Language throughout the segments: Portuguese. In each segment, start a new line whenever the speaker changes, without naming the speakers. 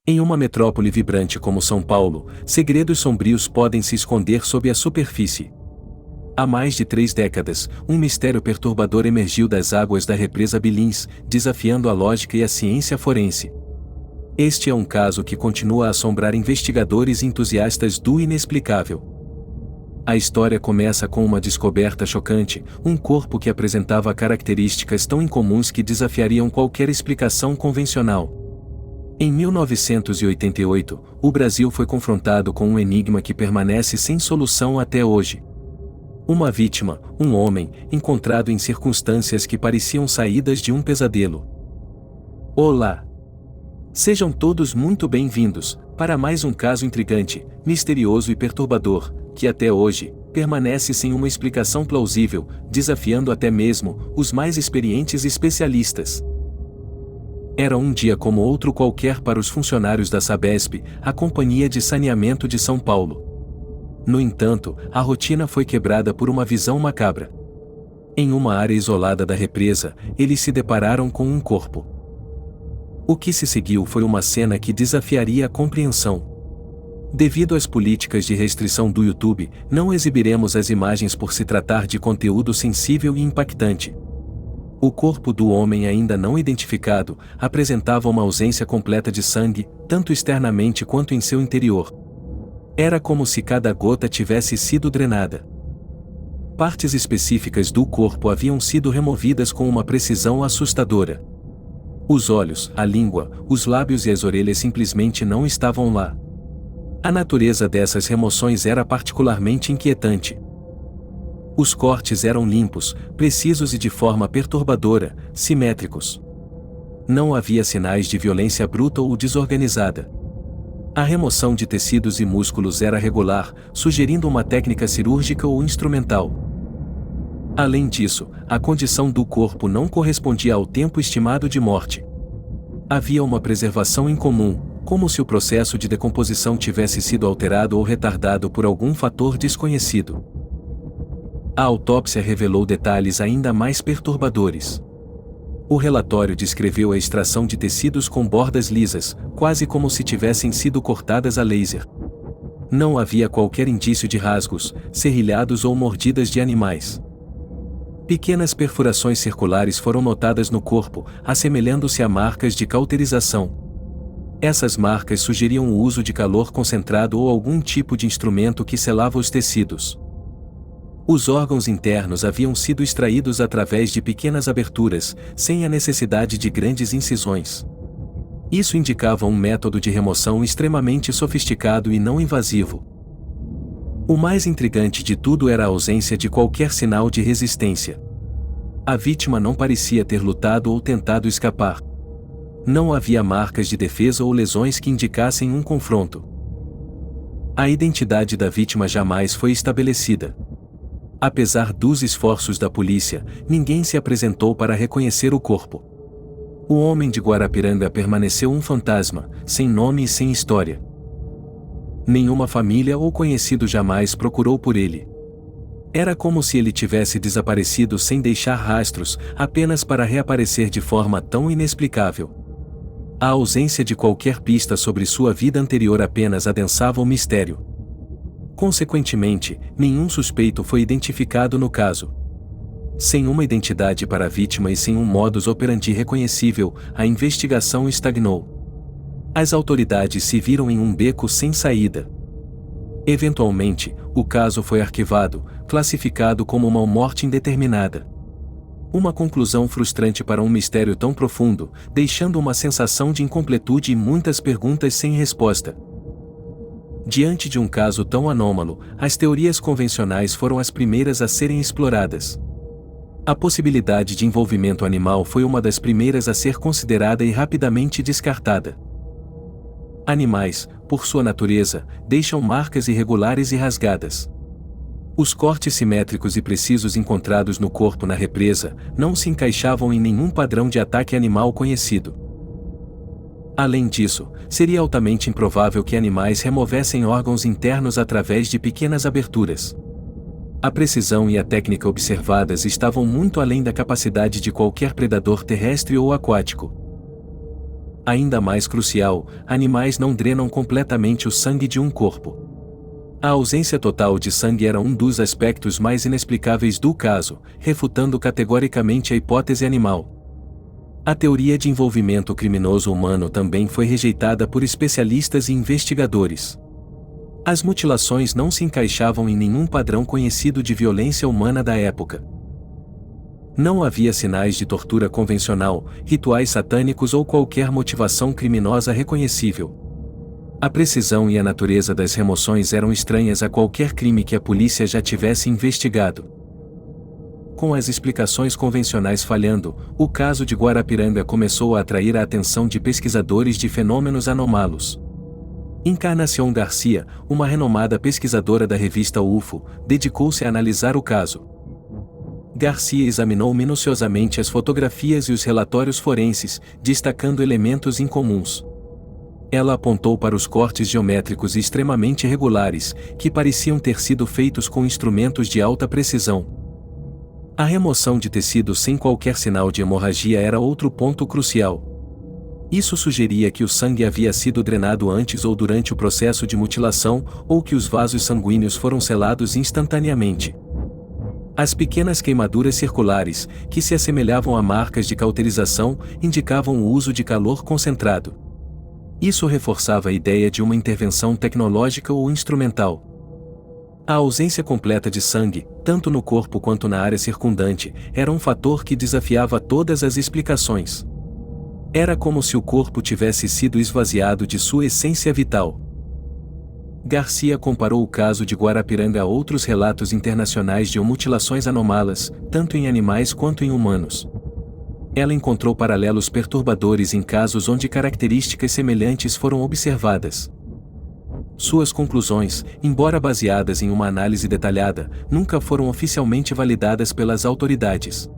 Em uma metrópole vibrante como São Paulo, segredos sombrios podem se esconder sob a superfície. Há mais de 3 décadas, um mistério perturbador emergiu das águas da represa Billings, desafiando a lógica e a ciência forense. Este é um caso que continua a assombrar investigadores e entusiastas do inexplicável. A história começa com uma descoberta chocante, um corpo que apresentava características tão incomuns que desafiariam qualquer explicação convencional. Em 1988, o Brasil foi confrontado com um enigma que permanece sem solução até hoje. Uma vítima, um homem, encontrado em circunstâncias que pareciam saídas de um pesadelo. Olá! Sejam todos muito bem-vindos para mais um caso intrigante, misterioso e perturbador, que até hoje permanece sem uma explicação plausível, desafiando até mesmo os mais experientes especialistas. Era um dia como outro qualquer para os funcionários da Sabesp, a Companhia de Saneamento de São Paulo. No entanto, a rotina foi quebrada por uma visão macabra. Em uma área isolada da represa, eles se depararam com um corpo. O que se seguiu foi uma cena que desafiaria a compreensão. Devido às políticas de restrição do YouTube, não exibiremos as imagens por se tratar de conteúdo sensível e impactante. O corpo do homem ainda não identificado apresentava uma ausência completa de sangue, tanto externamente quanto em seu interior. Era como se cada gota tivesse sido drenada. Partes específicas do corpo haviam sido removidas com uma precisão assustadora. Os olhos, a língua, os lábios e as orelhas simplesmente não estavam lá. A natureza dessas remoções era particularmente inquietante. Os cortes eram limpos, precisos e de forma perturbadora, simétricos. Não havia sinais de violência bruta ou desorganizada. A remoção de tecidos e músculos era regular, sugerindo uma técnica cirúrgica ou instrumental. Além disso, a condição do corpo não correspondia ao tempo estimado de morte. Havia uma preservação incomum, como se o processo de decomposição tivesse sido alterado ou retardado por algum fator desconhecido. A autópsia revelou detalhes ainda mais perturbadores. O relatório descreveu a extração de tecidos com bordas lisas, quase como se tivessem sido cortadas a laser. Não havia qualquer indício de rasgos, serrilhados ou mordidas de animais. Pequenas perfurações circulares foram notadas no corpo, assemelhando-se a marcas de cauterização. Essas marcas sugeriam o uso de calor concentrado ou algum tipo de instrumento que selava os tecidos. Os órgãos internos haviam sido extraídos através de pequenas aberturas, sem a necessidade de grandes incisões. Isso indicava um método de remoção extremamente sofisticado e não invasivo. O mais intrigante de tudo era a ausência de qualquer sinal de resistência. A vítima não parecia ter lutado ou tentado escapar. Não havia marcas de defesa ou lesões que indicassem um confronto. A identidade da vítima jamais foi estabelecida. Apesar dos esforços da polícia, ninguém se apresentou para reconhecer o corpo. O homem de Guarapiranga permaneceu um fantasma, sem nome e sem história. Nenhuma família ou conhecido jamais procurou por ele. Era como se ele tivesse desaparecido sem deixar rastros, apenas para reaparecer de forma tão inexplicável. A ausência de qualquer pista sobre sua vida anterior apenas adensava o mistério. Consequentemente, nenhum suspeito foi identificado no caso. Sem uma identidade para a vítima e sem um modus operandi reconhecível, a investigação estagnou. As autoridades se viram em um beco sem saída. Eventualmente, o caso foi arquivado, classificado como uma morte indeterminada. Uma conclusão frustrante para um mistério tão profundo, deixando uma sensação de incompletude e muitas perguntas sem resposta. Diante de um caso tão anômalo, as teorias convencionais foram as primeiras a serem exploradas. A possibilidade de envolvimento animal foi uma das primeiras a ser considerada e rapidamente descartada. Animais, por sua natureza, deixam marcas irregulares e rasgadas. Os cortes simétricos e precisos encontrados no corpo na represa não se encaixavam em nenhum padrão de ataque animal conhecido. Além disso, seria altamente improvável que animais removessem órgãos internos através de pequenas aberturas. A precisão e a técnica observadas estavam muito além da capacidade de qualquer predador terrestre ou aquático. Ainda mais crucial, animais não drenam completamente o sangue de um corpo. A ausência total de sangue era um dos aspectos mais inexplicáveis do caso, refutando categoricamente a hipótese animal. A teoria de envolvimento criminoso humano também foi rejeitada por especialistas e investigadores. As mutilações não se encaixavam em nenhum padrão conhecido de violência humana da época. Não havia sinais de tortura convencional, rituais satânicos ou qualquer motivação criminosa reconhecível. A precisão e a natureza das remoções eram estranhas a qualquer crime que a polícia já tivesse investigado. Com as explicações convencionais falhando, o caso de Guarapiranga começou a atrair a atenção de pesquisadores de fenômenos anômalos. Encarnación Garcia, uma renomada pesquisadora da revista UFO, dedicou-se a analisar o caso. Garcia examinou minuciosamente as fotografias e os relatórios forenses, destacando elementos incomuns. Ela apontou para os cortes geométricos extremamente irregulares, que pareciam ter sido feitos com instrumentos de alta precisão. A remoção de tecido sem qualquer sinal de hemorragia era outro ponto crucial. Isso sugeria que o sangue havia sido drenado antes ou durante o processo de mutilação, ou que os vasos sanguíneos foram selados instantaneamente. As pequenas queimaduras circulares, que se assemelhavam a marcas de cauterização, indicavam o uso de calor concentrado. Isso reforçava a ideia de uma intervenção tecnológica ou instrumental. A ausência completa de sangue, tanto no corpo quanto na área circundante, era um fator que desafiava todas as explicações. Era como se o corpo tivesse sido esvaziado de sua essência vital. Garcia comparou o caso de Guarapiranga a outros relatos internacionais de mutilações anômalas, tanto em animais quanto em humanos. Ela encontrou paralelos perturbadores em casos onde características semelhantes foram observadas. Suas conclusões, embora baseadas em uma análise detalhada, nunca foram oficialmente validadas pelas autoridades.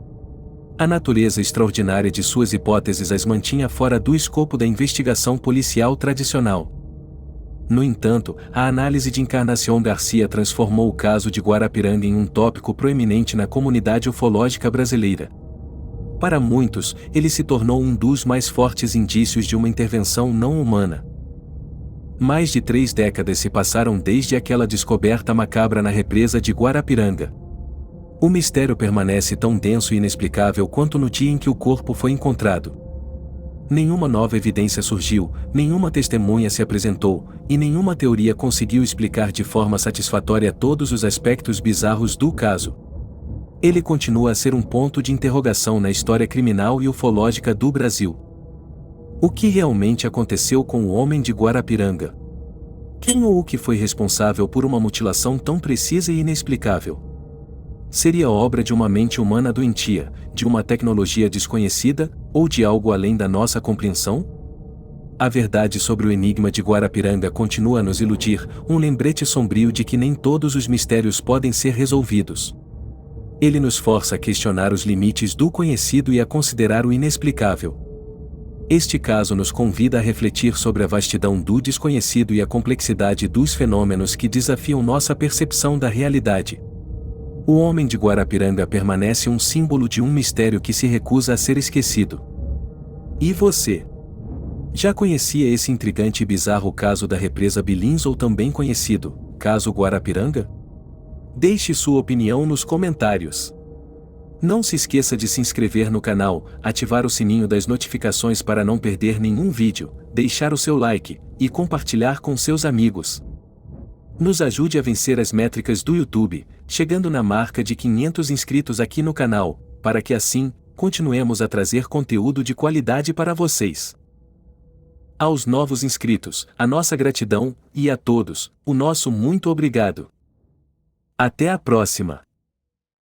A natureza extraordinária de suas hipóteses as mantinha fora do escopo da investigação policial tradicional. No entanto, a análise de Encarnación Garcia transformou o caso de Guarapiranga em um tópico proeminente na comunidade ufológica brasileira. Para muitos, ele se tornou um dos mais fortes indícios de uma intervenção não humana. Mais de 3 décadas se passaram desde aquela descoberta macabra na represa de Guarapiranga. O mistério permanece tão denso e inexplicável quanto no dia em que o corpo foi encontrado. Nenhuma nova evidência surgiu, nenhuma testemunha se apresentou, e nenhuma teoria conseguiu explicar de forma satisfatória todos os aspectos bizarros do caso. Ele continua a ser um ponto de interrogação na história criminal e ufológica do Brasil. O que realmente aconteceu com o homem de Guarapiranga? Quem ou o que foi responsável por uma mutilação tão precisa e inexplicável? Seria obra de uma mente humana doentia, de uma tecnologia desconhecida, ou de algo além da nossa compreensão? A verdade sobre o enigma de Guarapiranga continua a nos iludir, um lembrete sombrio de que nem todos os mistérios podem ser resolvidos. Ele nos força a questionar os limites do conhecido e a considerar o inexplicável. Este caso nos convida a refletir sobre a vastidão do desconhecido e a complexidade dos fenômenos que desafiam nossa percepção da realidade. O homem de Guarapiranga permanece um símbolo de um mistério que se recusa a ser esquecido. E você? Já conhecia esse intrigante e bizarro caso da represa Billings, ou também conhecido caso Guarapiranga? Deixe sua opinião nos comentários. Não se esqueça de se inscrever no canal, ativar o sininho das notificações para não perder nenhum vídeo, deixar o seu like e compartilhar com seus amigos. Nos ajude a vencer as métricas do YouTube, chegando na marca de 500 inscritos aqui no canal, para que assim, continuemos a trazer conteúdo de qualidade para vocês. Aos novos inscritos, a nossa gratidão, e a todos, o nosso muito obrigado. Até a próxima!